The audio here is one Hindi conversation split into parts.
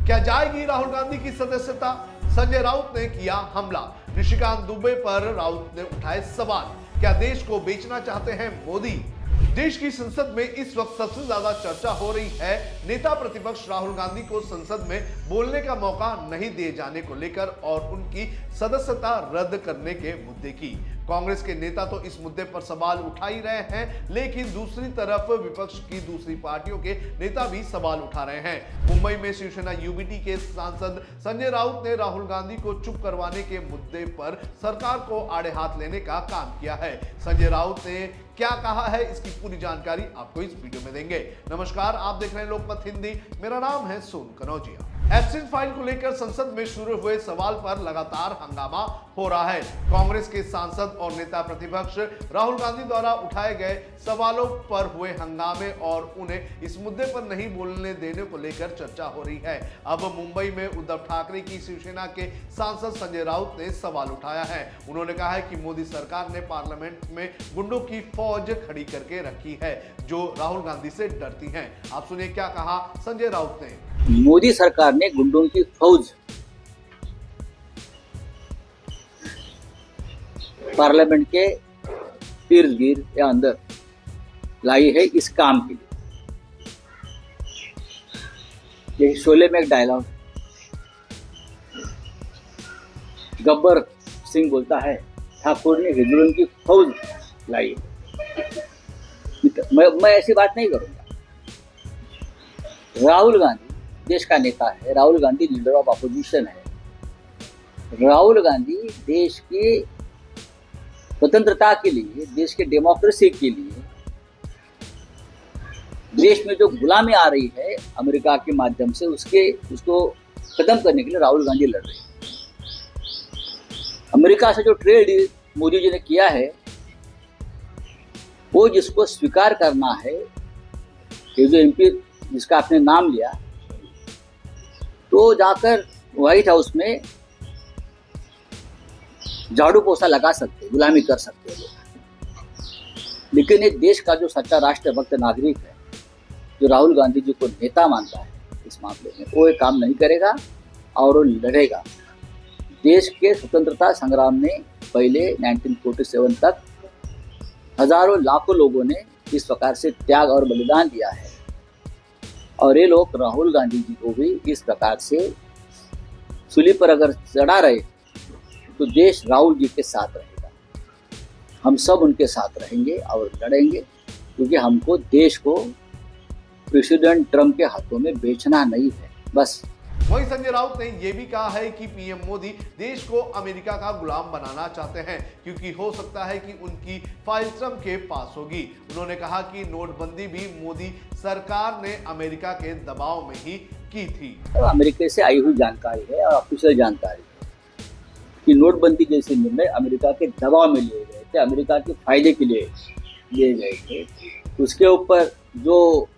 क्या जाएगी राहुल गांधी की सदस्यता? संजय राउत ने किया हमला। निशिकांत दुबे पर राउत ने उठाए सवाल। क्या देश को बेचना चाहते हैं मोदी? देश की संसद में इस वक्त सबसे ज्यादा चर्चा हो रही है नेता प्रतिपक्ष राहुल गांधी को संसद में बोलने का मौका नहीं दिए जाने को लेकर और उनकी सदस्यता रद्द करने के मुद्दे की। कांग्रेस के नेता तो इस मुद्दे पर सवाल उठा ही रहे हैं, लेकिन दूसरी तरफ विपक्ष की दूसरी पार्टियों के नेता भी सवाल उठा रहे हैं। मुंबई में शिवसेना यूबीटी के सांसद संजय राउत ने राहुल गांधी को चुप करवाने के मुद्दे पर सरकार को आड़े हाथ लेने का काम किया है। संजय राउत ने क्या कहा है, इसकी पूरी जानकारी आपको इस वीडियो में देंगे। नमस्कार, आप देख रहे हैं लोकमत हिंदी। मेरा नाम है सोनू कनौजिया। एब्सेंट फाइल को लेकर संसद में शुरू हुए सवाल पर लगातार हंगामा हो रहा है। कांग्रेस के सांसद और नेता प्रतिपक्ष राहुल गांधी द्वारा उठाए गए सवालों पर हुए हंगामे और उन्हें इस मुद्दे पर नहीं बोलने देने को लेकर चर्चा हो रही है। अब मुंबई में उद्धव ठाकरे की शिवसेना के सांसद संजय राउत ने सवाल उठाया है। उन्होंने कहा है कि मोदी सरकार ने पार्लियामेंट में गुंडों की फौज खड़ी करके रखी है जो राहुल गांधी से डरती हैं। आप सुनिए क्या कहा संजय राउत ने। मोदी सरकार ने गुंडों की फौज पार्लियामेंट के इर्द गिर्द या अंदर लाई है इस काम के लिए। ये शोले में एक डायलॉग, गब्बर सिंह बोलता है ठाकुर ने हिजड़ों की फौज लाई है। मैं ऐसी बात नहीं करूंगा। राहुल गांधी देश का नेता है, Rahul Gandhi leader of opposition है। राहुल गांधी देश की स्वतंत्रता के लिए, देश के डेमोक्रेसी के लिए, देश में जो गुलामी आ रही है अमेरिका के माध्यम से उसको खत्म करने के लिए राहुल गांधी लड़ रहे हैं। अमेरिका से जो ट्रेड मोदी जी ने किया है वो जिसको स्वीकार करना है, ये जो एमपी जिसका आपने नाम लिया, तो जाकर व्हाइट हाउस में झाड़ू पोछा लगा सकते, गुलामी कर सकते हैं लोग। लेकिन एक देश का जो सच्चा राष्ट्रभक्त नागरिक है, जो राहुल गांधी जी को नेता मानता है इस मामले में, वो एक काम नहीं करेगा और वो लड़ेगा। देश के स्वतंत्रता संग्राम में पहले 1947 तक हजारों लाखों लोगों ने इस प्रकार से त्याग और बलिदान दिया है और ये लोग राहुल गांधी जी को भी इस प्रकार से सूली पर अगर चढ़ा रहे तो देश राहुल जी के साथ रहेगा। हम सब उनके साथ रहेंगे और लड़ेंगे, क्योंकि हमको देश को प्रेसिडेंट ट्रंप के हाथों में बेचना नहीं है बस। वहीं संजय राउत ने यह भी कहा है कि पीएम मोदी देश को अमेरिका का गुलाम बनाना चाहते हैं, क्योंकि हो सकता है कि उनकी फाइल ट्रंप के पास होगी। उन्होंने कहा कि नोटबंदी भी मोदी सरकार ने अमेरिका के दबाव में ही की थी। अमेरिका से आई हुई जानकारी है और ऑफिशियल जानकारी है कि नोटबंदी जैसे निर्णय अमेरिका के दबाव में लिए गए थे, अमेरिका के फायदे के लिए लिए गए थे। उसके ऊपर जो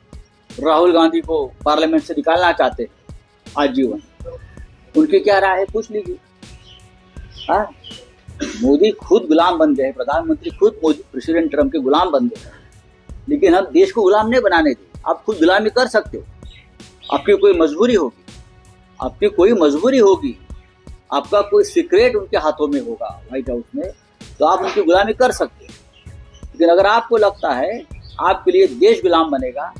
राहुल गांधी को पार्लियामेंट से निकालना चाहते हैं आजीवन, उनकी क्या राय है पूछ लीजिए। हाँ, मोदी खुद गुलाम बन गए, प्रधानमंत्री खुद मोदी प्रेसिडेंट ट्रंप के गुलाम बन गए, लेकिन हम देश को गुलाम नहीं बनाने दें। आप खुद गुलामी कर सकते हो, आपकी कोई मजबूरी होगी, आपका कोई सीक्रेट उनके हाथों में होगा व्हाइट हाउस में, तो आप उनकी गुलामी कर सकते हो। लेकिन अगर आपको लगता है आपके लिए देश गुलाम बनेगा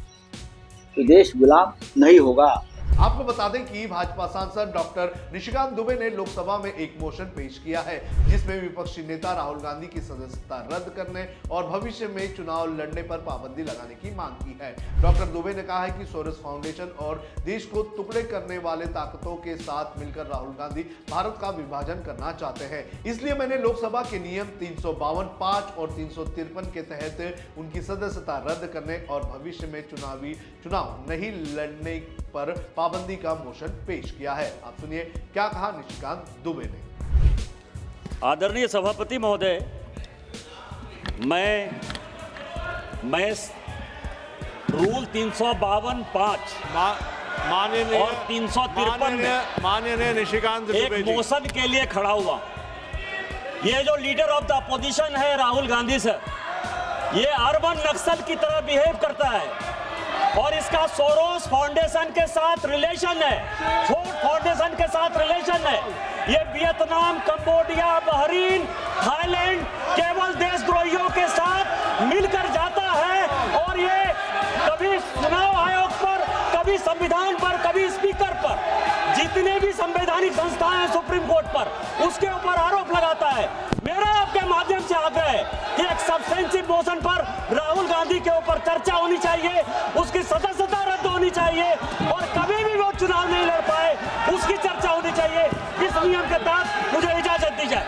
तो देश गुलाम नहीं होगा। आपको बता दें कि भाजपा सांसद डॉक्टर निशिकांत दुबे ने लोकसभा में एक मोशन पेश किया है जिसमें विपक्षी नेता राहुल गांधी की सदस्यता रद्द करने और भविष्य में चुनाव लड़ने पर पाबंदी लगाने की मांग की है। डॉक्टर दुबे ने कहा है कि सोरोस फाउंडेशन और देश को टुकड़े करने वाले ताकतों के साथ मिलकर राहुल गांधी भारत का विभाजन करना चाहते हैं। इसलिए मैंने लोकसभा के नियम 352, 5 और 353 के तहत उनकी सदस्यता रद्द करने और भविष्य में चुनाव नहीं लड़ने पर पाबंदी का मोशन पेश किया है। आप सुनिए क्या कहा निशिकांत दुबे ने। आदरणीय सभापति महोदय, मैं रूल 352, 5 और 353 में माननीय निशिकांत दुबे एक मोशन के लिए खड़ा हुआ। ये जो लीडर ऑफ द अपोजिशन है राहुल गांधी सर, ये अर्बन नक्सल की तरह बिहेव करता है। और इसका सोरोस फाउंडेशन के साथ रिलेशन है, फोर्ड फाउंडेशन के साथ रिलेशन है। ये वियतनाम, कंबोडिया, बहरीन, थाईलैंड केवल देशद्रोहियों के साथ मिलकर जाता है और ये कभी चुनाव आयोग पर, कभी संविधान पर, कभी स्पीकर पर, जितने भी संवैधानिक संस्थाएं हैं सुप्रीम कोर्ट पर, उसके ऊपर आरोप लगाता है। मेरा आपके माध्यम से आग्रह है कि एक सब्सटेंसिव मोशन पर राहुल गांधी के ऊपर चर्चा होनी चाहिए, उसकी सदस्यता रद्द होनी चाहिए और कभी भी वो चुनाव नहीं लड़ पाए उसकी चर्चा होनी चाहिए। इस नियम के तहत मुझे इजाजत दी जाए।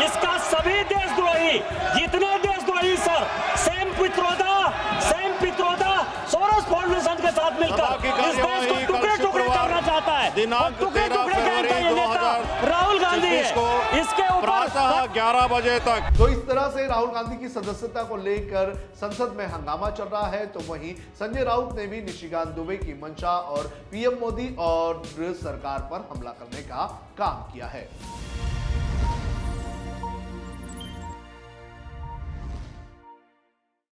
इसका सभी देशद्रोही, जितने देशद्रोही sir, same Pitroda Soros foundation के साथ मिलकर इस देश को टुकड़े टुकड़े करना चाहता है। दिनांक टुकड़े 13 टुकड़े फरवरी करता ये नेता राहुल गांधी है। इसके ऊपर प्रातः 11 बजे तक। तो इस तरह से राहुल गांधी की सदस्यता को लेकर संसद में हंगामा चल रहा है। तो वहीं संजय राउत ने भी निशिकांत दुबे की मंशा और पीएम मोदी और सरकार पर हमला करने का काम किया है।